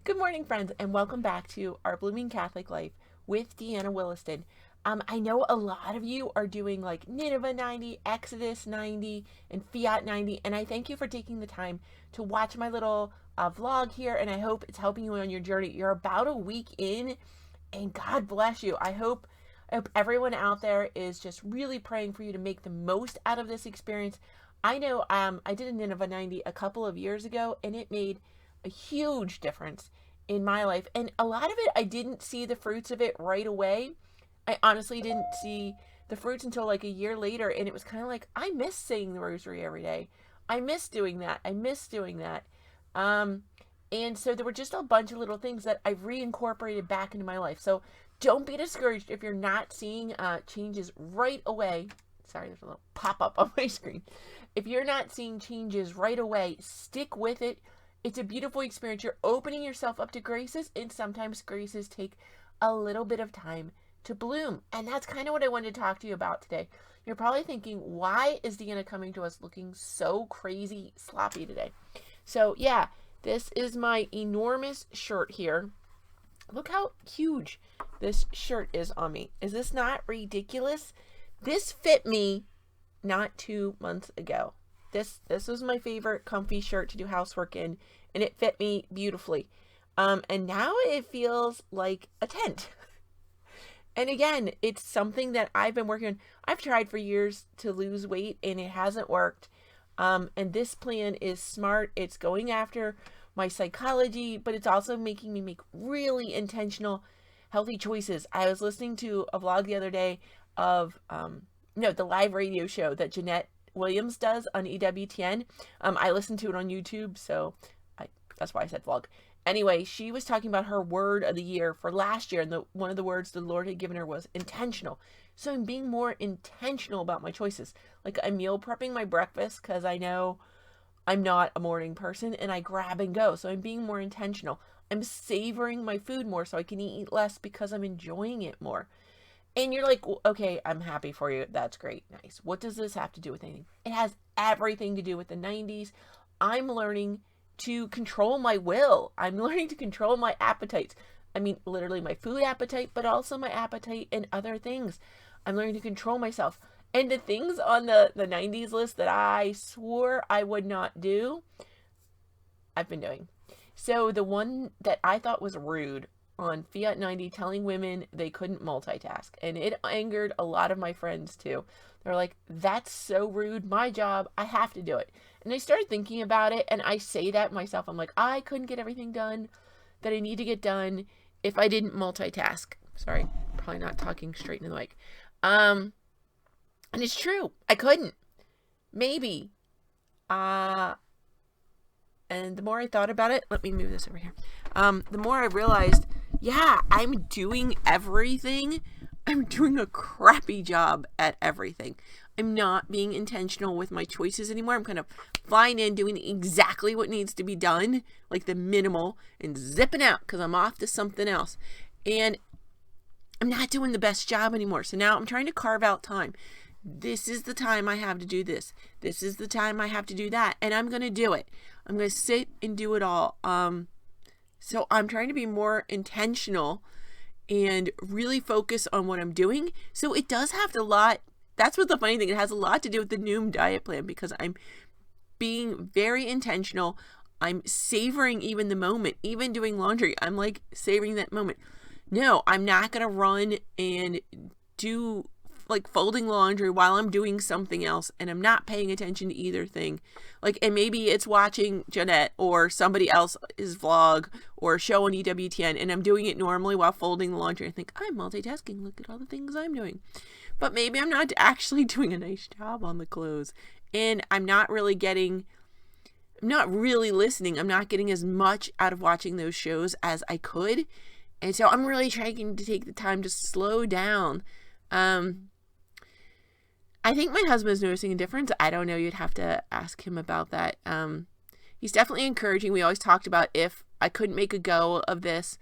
Good morning, friends, and welcome back to Our Blooming Catholic Life with Deanna Williston. I know a lot of you are doing like Nineveh 90, Exodus 90, and Fiat 90, and I thank you for taking the time to watch my little vlog here, and I hope it's helping you on your journey. You're about a week in, and God bless you. I hope everyone out there is just really praying for you to make the most out of this experience. I know I did a Nineveh 90 a couple of years ago, and it made a huge difference in my life. And a lot of it, I didn't see the fruits of it right away. I honestly didn't see the fruits until like a year later. And it was kind of like, I miss saying the rosary every day. I miss doing that. I miss doing that. And so there were just a bunch of little things that I've reincorporated back into my life. So don't be discouraged if you're not seeing changes right away. Sorry, there's a little pop-up on my screen. If you're not seeing changes right away, stick with it. It's a beautiful experience. You're opening yourself up to graces, and sometimes graces take a little bit of time to bloom. And that's kind of what I wanted to talk to you about today. You're probably thinking, why is Deanna coming to us looking so crazy sloppy today? So yeah, this is my enormous shirt here. Look how huge this shirt is on me. Is this not ridiculous? This fit me not 2 months ago. This was my favorite comfy shirt to do housework in, and it fit me beautifully. And now it feels like a tent. And again, it's something that I've been working on. I've tried for years to lose weight, and it hasn't worked. And this plan is smart. It's going after my psychology, but it's also making me make really intentional, healthy choices. I was listening to a vlog the other day of, the live radio show that Jeanette Williams does on EWTN. I listened to it on YouTube, so that's why I said vlog. Anyway, she was talking about her word of the year for last year, and one of the words the Lord had given her was intentional. So I'm being more intentional about my choices. Like, I'm meal prepping my breakfast because I know I'm not a morning person, and I grab and go. So I'm being more intentional. I'm savoring my food more so I can eat less because I'm enjoying it more. And you're like, okay, I'm happy for you. That's great. Nice. What does this have to do with anything? It has everything to do with the 90s. I'm learning to control my will. I'm learning to control my appetites. I mean, literally my food appetite, but also my appetite and other things. I'm learning to control myself. And the things on the 90s list that I swore I would not do, I've been doing. So the one that I thought was rude on Fiat 90, telling women they couldn't multitask. And it angered a lot of my friends too. They're like, that's so rude. My job, I have to do it. And I started thinking about it, and I say that myself. I'm like, I couldn't get everything done that I need to get done if I didn't multitask. Sorry, probably not talking straight into the mic. And it's true. I couldn't. Maybe. And the more I thought about it, let me move this over here. The more I realized, yeah, I'm doing everything. I'm doing a crappy job at everything. I'm not being intentional with my choices anymore. I'm kind of flying in, doing exactly what needs to be done, like the minimal, and zipping out because I'm off to something else. And I'm not doing the best job anymore. So now I'm trying to carve out time. This is the time I have to do this. This is the time I have to do that. And I'm going to do it. I'm going to sit and do it all. So I'm trying to be more intentional and really focus on what I'm doing. So it does have a lot. That's what the funny thing. It has a lot to do with the Noom diet plan because I'm being very intentional. I'm savoring even the moment, even doing laundry. I'm like savoring that moment. No, I'm not going to run and do like folding laundry while I'm doing something else, and I'm not paying attention to either thing. Like, and maybe it's watching Jeanette or somebody else's vlog or show on EWTN, and I'm doing it normally while folding the laundry. I think I'm multitasking. Look at all the things I'm doing. But maybe I'm not actually doing a nice job on the clothes, and I'm not really listening. I'm not getting as much out of watching those shows as I could. And so I'm really trying to take the time to slow down. I think my husband's noticing a difference. I don't know. You'd have to ask him about that. He's definitely encouraging. We always talked about if I couldn't make a go of this,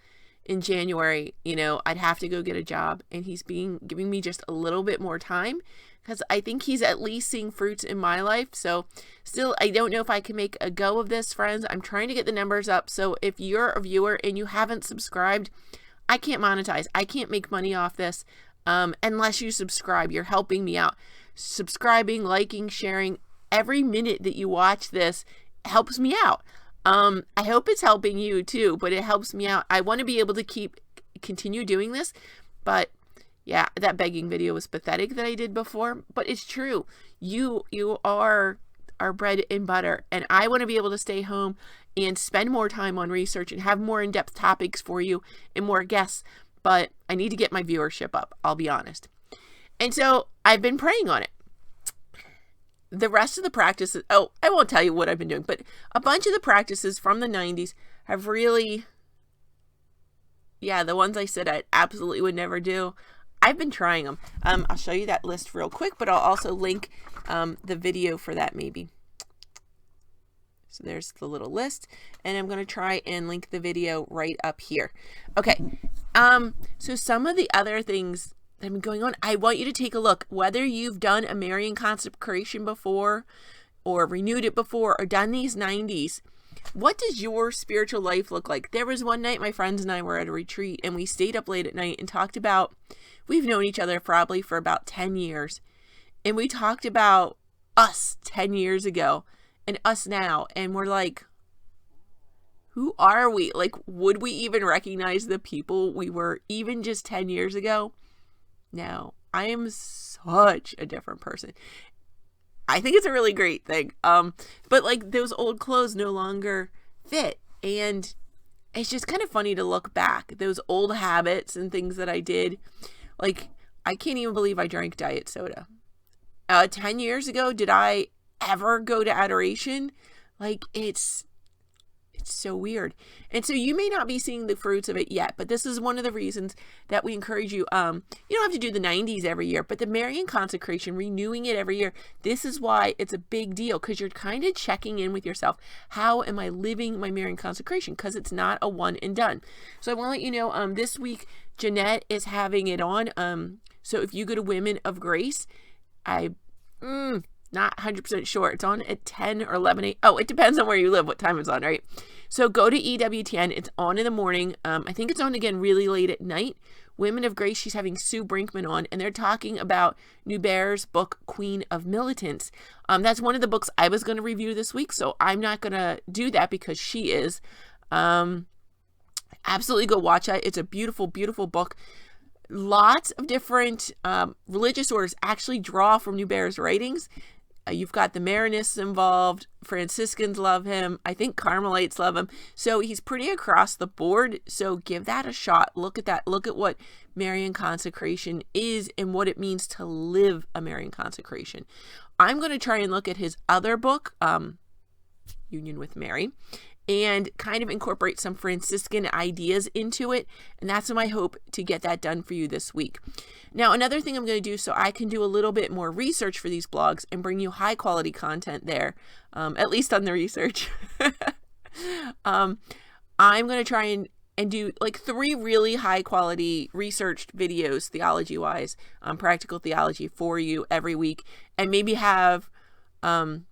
in January, you know, I'd have to go get a job, and he's giving me just a little bit more time because I think he's at least seeing fruits in my life. So still, I don't know if I can make a go of this, friends. I'm trying to get the numbers up. So if you're a viewer and you haven't subscribed, I can't monetize. I can't make money off this unless you subscribe. You're helping me out. Subscribing, liking, sharing, every minute that you watch this helps me out. I hope it's helping you too, but it helps me out. I want to be able to continue doing this, but yeah, that begging video was pathetic that I did before, but it's true. You are our bread and butter, and I want to be able to stay home and spend more time on research and have more in-depth topics for you and more guests, but I need to get my viewership up, I'll be honest. And so I've been praying on it. The rest of the practices, I won't tell you what I've been doing, but a bunch of the practices from the 90s have really, the ones I said I absolutely would never do, I've been trying them. I'll show you that list real quick, but I'll also link the video for that maybe. So there's the little list, and I'm going to try and link the video right up here. Okay, so some of the other things that have been going on, I want you to take a look. Whether you've done a Marian Consecration before, or renewed it before, or done these 90s, what does your spiritual life look like? There was one night my friends and I were at a retreat, and we stayed up late at night and talked about, we've known each other probably for about 10 years, and we talked about us 10 years ago and us now, and we're like, who are we? Like, would we even recognize the people we were even just 10 years ago? No, I am such a different person. I think it's a really great thing. But like, those old clothes no longer fit, and it's just kind of funny to look back, those old habits and things that I did. Like, I can't even believe I drank diet soda. 10 years ago, did I ever go to adoration? Like, it's so weird. And so you may not be seeing the fruits of it yet, but this is one of the reasons that we encourage you. You don't have to do the 90s every year, but the Marian Consecration, renewing it every year, this is why it's a big deal, because you're kind of checking in with yourself. How am I living my Marian Consecration? Because it's not a one and done. So I want to let you know, this week, Jeanette is having it on. So if you go to Women of Grace, not 100% sure. It's on at 10 or 11. Oh, it depends on where you live, what time it's on, right? So go to EWTN. It's on in the morning. I think it's on again really late at night. Women of Grace, she's having Sue Brinkman on, and they're talking about Nuber's book, Queen of Militants. That's one of the books I was going to review this week, so I'm not going to do that because she is. Absolutely go watch it. It's a beautiful, beautiful book. Lots of different religious orders actually draw from Nuber's writings. You've got the Maronists involved. Franciscans love him. I think Carmelites love him. So he's pretty across the board. So give that a shot. Look at that. Look at what Marian Consecration is and what it means to live a Marian Consecration. I'm going to try and look at his other book, Union with Mary, and kind of incorporate some Franciscan ideas into it. And that's my hope to get that done for you this week. Now, another thing I'm going to do so I can do a little bit more research for these blogs and bring you high quality content there, at least on the research. I'm going to try and do like 3 really high quality researched videos, theology wise, practical theology for you every week, and maybe have 1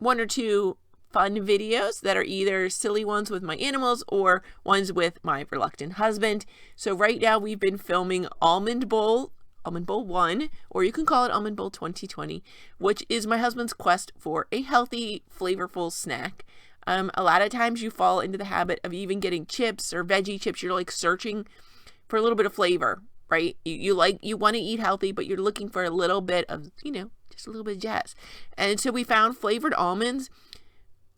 or 2 fun videos that are either silly ones with my animals or ones with my reluctant husband. So right now we've been filming Almond Bowl 1, or you can call it Almond Bowl 2020, which is my husband's quest for a healthy, flavorful snack. A lot of times you fall into the habit of even getting chips or veggie chips. You're like searching for a little bit of flavor, right? You want to eat healthy, but you're looking for a little bit of, just a little bit of jazz. And so we found flavored almonds.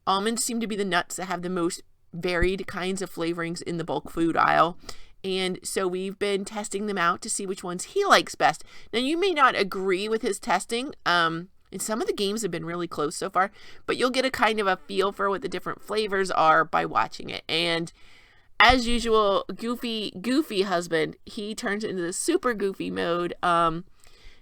Almonds seem to be the nuts that have the most varied kinds of flavorings in the bulk food aisle. And so we've been testing them out to see which ones he likes best. Now, you may not agree with his testing. And some of the games have been really close so far, but you'll get a kind of a feel for what the different flavors are by watching it. And as usual, goofy husband, he turns into the super goofy mode.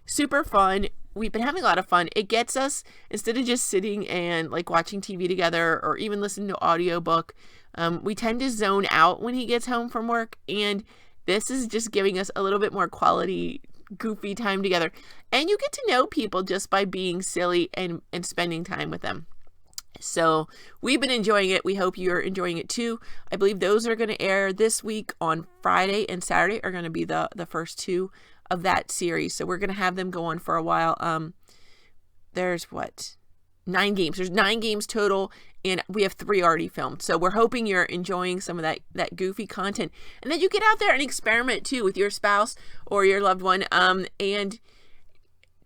Super fun. we've been having a lot of fun. It gets us, instead of just sitting and like watching TV together or even listening to audiobook, we tend to zone out when he gets home from work, and this is just giving us a little bit more quality, goofy time together. And you get to know people just by being silly and spending time with them. So we've been enjoying it. We hope you're enjoying it too. I believe those are going to air this week on Friday, and Saturday are going to be the first two of that series. So we're going to have them go on for a while. There's 9 games. There's 9 games total, and we have 3 already filmed. So we're hoping you're enjoying some of that goofy content, and that you get out there and experiment too with your spouse or your loved one, and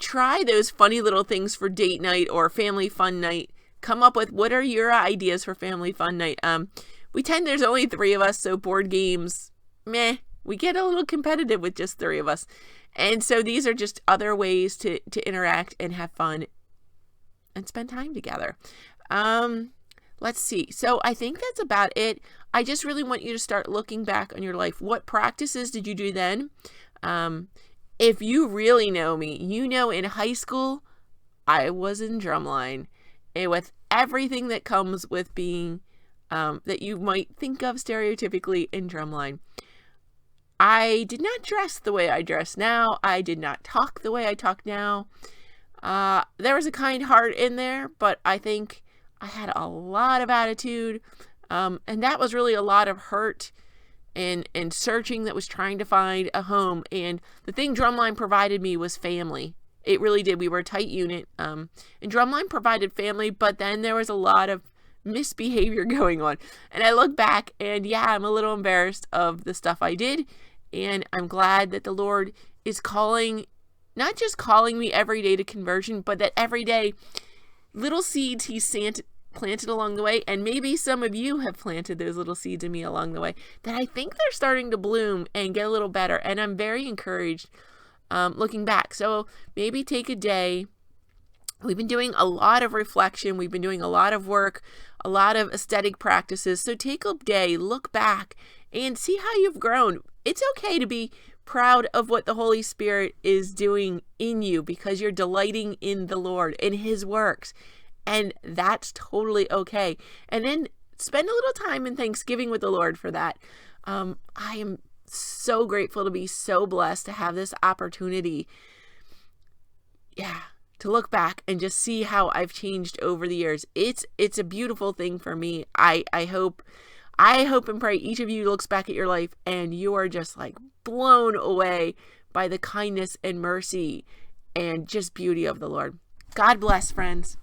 try those funny little things for date night or family fun night. Come up with, what are your ideas for family fun night? There's only 3 of us, so board games, meh. We get a little competitive with just 3 of us. And so these are just other ways to interact and have fun and spend time together. Let's see. So I think that's about it. I just really want you to start looking back on your life. What practices did you do then? If you really know me, you know in high school, I was in drumline. And with everything that comes with being, that you might think of stereotypically in drumline. I did not dress the way I dress now. I did not talk the way I talk now. There was a kind heart in there, but I think I had a lot of attitude. And that was really a lot of hurt and searching that was trying to find a home. And the thing drumline provided me was family. It really did. We were a tight unit. And drumline provided family, but then there was a lot of misbehavior going on. And I look back and yeah, I'm a little embarrassed of the stuff I did. And I'm glad that the Lord is not just calling me every day to conversion, but that every day little seeds He's planted along the way. And maybe some of you have planted those little seeds in me along the way that I think they're starting to bloom and get a little better. And I'm very encouraged looking back. So maybe take a day. We've been doing a lot of reflection. We've been doing a lot of work, a lot of aesthetic practices. So take a day, look back, and see how you've grown. It's okay to be proud of what the Holy Spirit is doing in you because you're delighting in the Lord, in His works. And that's totally okay. And then spend a little time in Thanksgiving with the Lord for that. I am so grateful to be so blessed to have this opportunity. Yeah. To look back and just see how I've changed over the years. It's a beautiful thing for me. I hope and pray each of you looks back at your life and you are just like blown away by the kindness and mercy and just beauty of the Lord. God bless, friends.